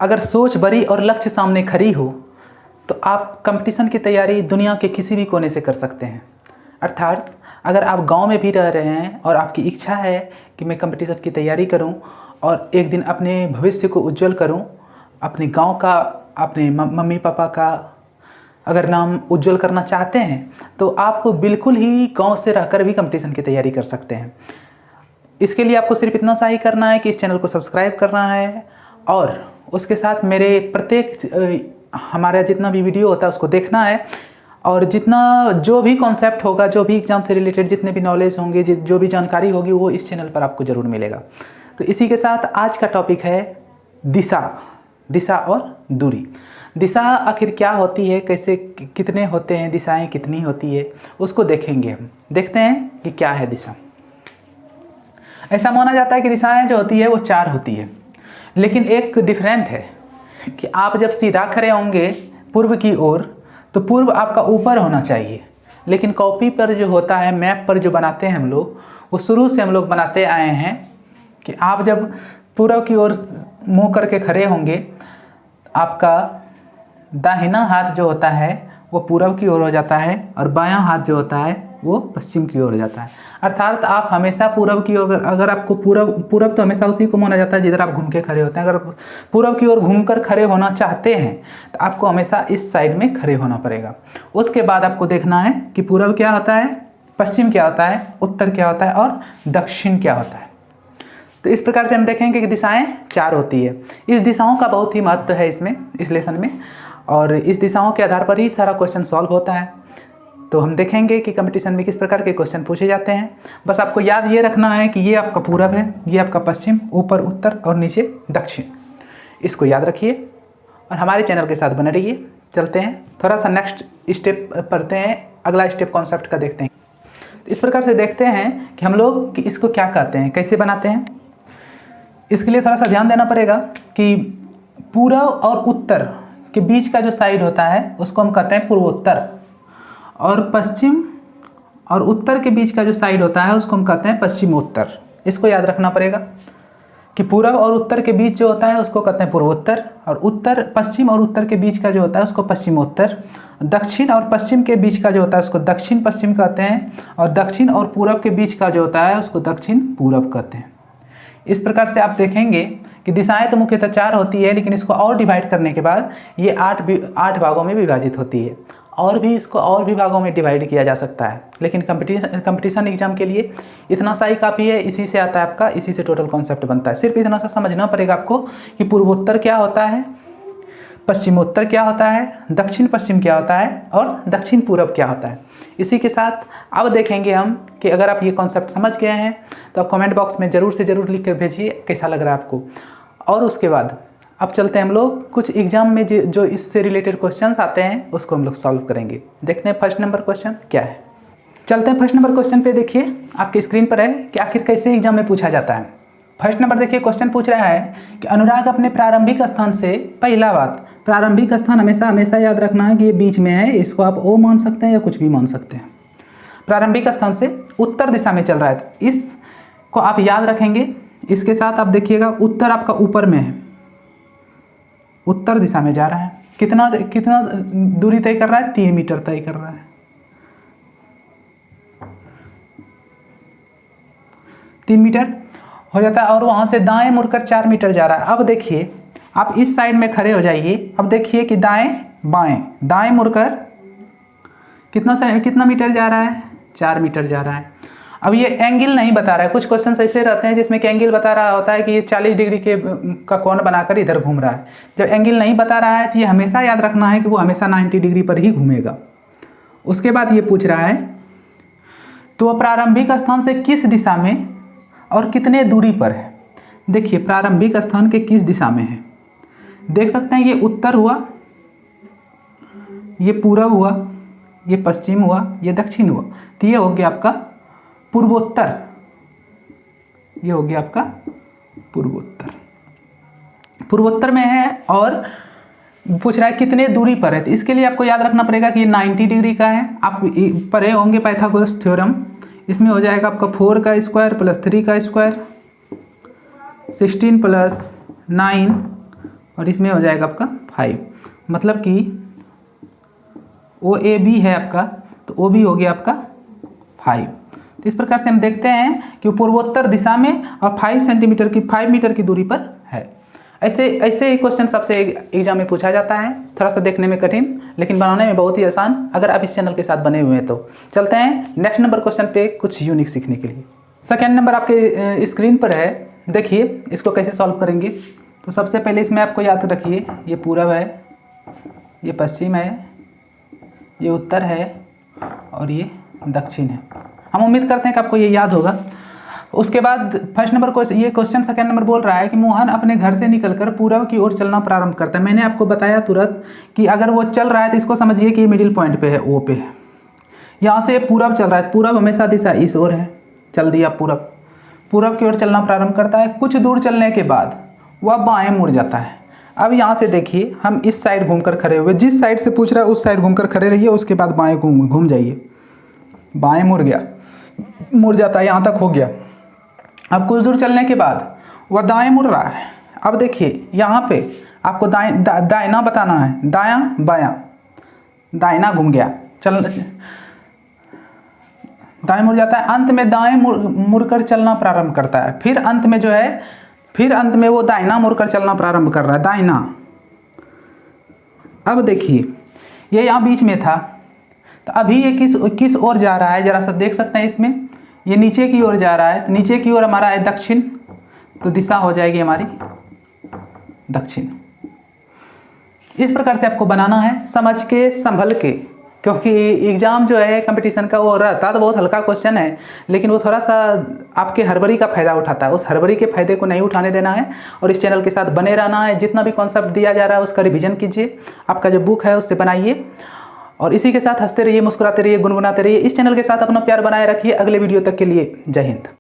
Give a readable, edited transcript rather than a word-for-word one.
अगर सोच बड़ी और लक्ष्य सामने खड़ी हो तो आप कंपटीशन की तैयारी दुनिया के किसी भी कोने से कर सकते हैं। अर्थात अगर आप गांव में भी रह रहे हैं और आपकी इच्छा है कि मैं कंपटीशन की तैयारी करूं और एक दिन अपने भविष्य को उज्जवल करूं, अपने गांव का, अपने मम्मी पापा का अगर नाम उज्जवल करना चाहते हैं तो आप बिल्कुल ही गांव से रहकर भी कंपटीशन की तैयारी कर सकते हैं। इसके लिए आपको सिर्फ इतना सा ही करना है कि इस चैनल को सब्सक्राइब करना है और उसके साथ मेरे प्रत्येक हमारा जितना भी वीडियो होता है उसको देखना है और जितना जो भी कॉन्सेप्ट होगा, जो भी एग्ज़ाम से रिलेटेड जितने भी नॉलेज होंगे, जो भी जानकारी होगी वो इस चैनल पर आपको ज़रूर मिलेगा। तो इसी के साथ आज का टॉपिक है दिशा और दूरी। दिशा आखिर क्या होती है, कैसे कितने होते हैं, दिशाएं कितनी होती है, उसको देखेंगे हम। देखते हैं कि क्या है दिशा। ऐसा माना जाता है कि दिशाएं जो होती है वो 4 होती है, लेकिन एक डिफरेंट है कि आप जब सीधा खड़े होंगे पूर्व की ओर तो पूर्व आपका ऊपर होना चाहिए, लेकिन कॉपी पर जो होता है, मैप पर जो बनाते हैं हम लोग, वो शुरू से हम लोग बनाते आए हैं कि आप जब पूर्व की ओर मुँह करके खड़े होंगे, आपका दाहिना हाथ जो होता है वो पूर्व की ओर हो जाता है और बायां हाथ जो होता है वो पश्चिम की ओर हो जाता है। अर्थात आप हमेशा पूर्व की ओर, अगर आपको पूर्व तो हमेशा उसी को माना जाता है जिधर आप घूम के खड़े होते हैं। अगर पूर्व की ओर घूमकर खड़े होना चाहते हैं तो आपको हमेशा इस साइड में खड़े होना पड़ेगा। उसके बाद आपको देखना है कि पूर्व क्या होता है, पश्चिम क्या होता है, उत्तर क्या होता है और दक्षिण क्या होता है। तो इस प्रकार से हम देखेंगे कि दिशाएं 4 होती है। इस दिशाओं का बहुत ही महत्व है इस लेसन में, और इस दिशाओं के आधार पर ही सारा क्वेश्चन सॉल्व होता है। तो हम देखेंगे कि कंपटीशन में किस प्रकार के क्वेश्चन पूछे जाते हैं। बस आपको याद ये रखना है कि ये आपका पूरब है, ये आपका पश्चिम, ऊपर उत्तर और नीचे दक्षिण। इसको याद रखिए और हमारे चैनल के साथ बने रहिए। चलते हैं थोड़ा सा नेक्स्ट स्टेप पढ़ते हैं, अगला स्टेप कॉन्सेप्ट का देखते हैं। तो इस प्रकार से देखते हैं कि हम लोग कि इसको क्या कहते हैं, कैसे बनाते हैं। इसके लिए थोड़ा सा ध्यान देना पड़ेगा कि पूर्व और उत्तर के बीच का जो साइड होता है उसको हम कहते हैं पूर्वोत्तर, और पश्चिम और उत्तर के बीच का जो साइड होता है उसको हम कहते हैं पश्चिमोत्तर। इसको याद रखना पड़ेगा कि पूर्व और उत्तर के बीच जो होता है उसको कहते हैं पूर्वोत्तर, और पश्चिम और उत्तर के बीच का जो होता है उसको पश्चिमोत्तर। दक्षिण और पश्चिम के बीच का जो होता है उसको दक्षिण पश्चिम कहते हैं, और दक्षिण और पूर्व के बीच का जो होता है उसको दक्षिण पूर्व कहते हैं। इस प्रकार से आप देखेंगे कि दिशाएं तो मुख्यतः 4 होती है, लेकिन इसको और डिवाइड करने के बाद ये 8 भागों में विभाजित होती है, और भी इसको और भी भागों में डिवाइड किया जा सकता है, लेकिन कंपटीशन एग्जाम के लिए इतना सा ही काफ़ी है। इसी से आता है आपका, इसी से टोटल कॉन्सेप्ट बनता है। सिर्फ इतना सा समझना पड़ेगा आपको कि पूर्वोत्तर क्या होता है, पश्चिमोत्तर क्या होता है, दक्षिण पश्चिम क्या होता है और दक्षिण पूर्व क्या होता है। इसी के साथ अब देखेंगे हम कि अगर आप ये कॉन्सेप्ट समझ गए हैं तो आप कमेंट बॉक्स में ज़रूर से ज़रूर लिख कर भेजिए कैसा लग रहा है आपको। और उसके बाद अब चलते हैं हम लोग कुछ एग्जाम में जो इससे रिलेटेड क्वेश्चंस आते हैं उसको हम लोग सॉल्व करेंगे। देखते हैं फर्स्ट नंबर क्वेश्चन क्या है। चलते हैं फर्स्ट नंबर क्वेश्चन पे। देखिए आपके स्क्रीन पर है कि आखिर कैसे एग्जाम में पूछा जाता है। फर्स्ट नंबर देखिए, क्वेश्चन पूछ रहा है कि अनुराग अपने प्रारंभिक स्थान से, पहला बात प्रारंभिक स्थान हमेशा याद रखना है कि ये बीच में है, इसको आप ओ मान सकते हैं या कुछ भी मान सकते हैं। प्रारंभिक स्थान से उत्तर दिशा में चल रहा है, इसको आप याद रखेंगे। इसके साथ आप देखिएगा उत्तर आपका ऊपर में है, उत्तर दिशा में जा रहा है। कितना दूरी तय कर रहा है, 3 मीटर तय कर रहा है, 3 मीटर हो जाता है। और वहां से दाएं मुड़कर 4 मीटर जा रहा है। अब देखिए आप इस साइड में खड़े हो जाइए। अब देखिए कि दाएं मुड़कर कितना मीटर जा रहा है, 4 मीटर जा रहा है। अब ये एंगल नहीं बता रहा है। कुछ क्वेश्चन ऐसे रहते हैं जिसमें कि एंगल बता रहा होता है कि ये 40 डिग्री का कोण बनाकर इधर घूम रहा है। जब एंगल नहीं बता रहा है तो ये हमेशा याद रखना है कि वो हमेशा 90 डिग्री पर ही घूमेगा। उसके बाद ये पूछ रहा है तो वह प्रारंभिक स्थान से किस दिशा में और कितने दूरी पर है। देखिए प्रारंभिक स्थान के किस दिशा में है, देख सकते हैं ये उत्तर हुआ, ये पूर्व हुआ, ये पश्चिम हुआ, ये दक्षिण हुआ। तो ये हो गया आपका पूर्वोत्तर, ये हो गया आपका पूर्वोत्तर में है। और पूछ रहा है कितने दूरी पर है, तो इसके लिए आपको याद रखना पड़ेगा कि ये 90 डिग्री का है। आप पढ़े होंगे पाइथागोरस थ्योरम, इसमें हो जाएगा आपका 4 का स्क्वायर प्लस 3 का स्क्वायर, 16 प्लस 9 और इसमें हो जाएगा आपका 5। मतलब कि OAB है आपका, तो OB हो गया आपका 5। तो इस प्रकार से हम देखते हैं कि पूर्वोत्तर दिशा में और 5 मीटर की दूरी पर है। ऐसे ही क्वेश्चन सबसे एग्जाम में पूछा जाता है, थोड़ा सा देखने में कठिन लेकिन बनाने में बहुत ही आसान, अगर आप इस चैनल के साथ बने हुए हैं तो। चलते हैं नेक्स्ट नंबर क्वेश्चन पे कुछ यूनिक सीखने के लिए। सेकेंड नंबर आपके स्क्रीन पर है, देखिए इसको कैसे सॉल्व करेंगे। तो सबसे पहले इसमें आपको याद रखिए, ये पूरब है, ये पश्चिम है, ये उत्तर है और ये दक्षिण है। हम उम्मीद करते हैं कि आपको ये याद होगा। उसके बाद फर्स्ट नंबर को ये क्वेश्चन सेकंड नंबर बोल रहा है कि मोहन अपने घर से निकलकर पूरब की ओर चलना प्रारंभ करता है। मैंने आपको बताया तुरंत कि अगर वो चल रहा है तो इसको समझिए कि मिडिल पॉइंट पे है, ओ पे है। यहाँ से पूरब चल रहा है, पूरब हमेशा दिशा इस ओर है, चल दिया पूरब की ओर चलना प्रारंभ करता है। कुछ दूर चलने के बाद वह बाएं मुड़ जाता है। अब यहाँ से देखिए, हम इस साइड घूमकर खड़े हुए, जिस साइड से पूछ रहा है उस साइड घूमकर खड़े रहिए, उसके बाद बाएं घूम जाइए। बाएं मुड़ जाता है, यहाँ तक हो गया। अब कुछ दूर चलने के बाद वह दाएं मुड़ रहा है। अब देखिए यहाँ पे आपको दायना बताना है, दायां बायां, दायना घूम गया, दाएं मुड़ जाता है। अंत में दाएं मुड़कर चलना प्रारंभ करता है। फिर अंत में वो दायना मुड़कर चलना प्रारंभ कर रहा है, दायना। अब देखिए ये यहाँ बीच में था, तो अभी ये किस ओर जा रहा है, जरा सा देख सकते हैं इसमें, ये नीचे की ओर जा रहा है। तो नीचे की ओर हमारा है दक्षिण, तो दिशा हो जाएगी हमारी दक्षिण। इस प्रकार से आपको बनाना है, समझ के संभल के, क्योंकि एग्जाम जो है कंपटीशन का वो रहता तो बहुत हल्का क्वेश्चन है, लेकिन वो थोड़ा सा आपके हड़बड़ी का फायदा उठाता है। उस हड़बड़ी के फायदे को नहीं उठाने देना है और इस चैनल के साथ बने रहना है। जितना भी कॉन्सेप्ट दिया जा रहा है उसका रिवीजन कीजिए, आपका जो बुक है उससे बनाइए, और इसी के साथ हंसते रहिए, मुस्कुराते रहिए, गुनगुनाते रहिए। इस चैनल के साथ अपना प्यार बनाए रखिए। अगले वीडियो तक के लिए जय हिंद।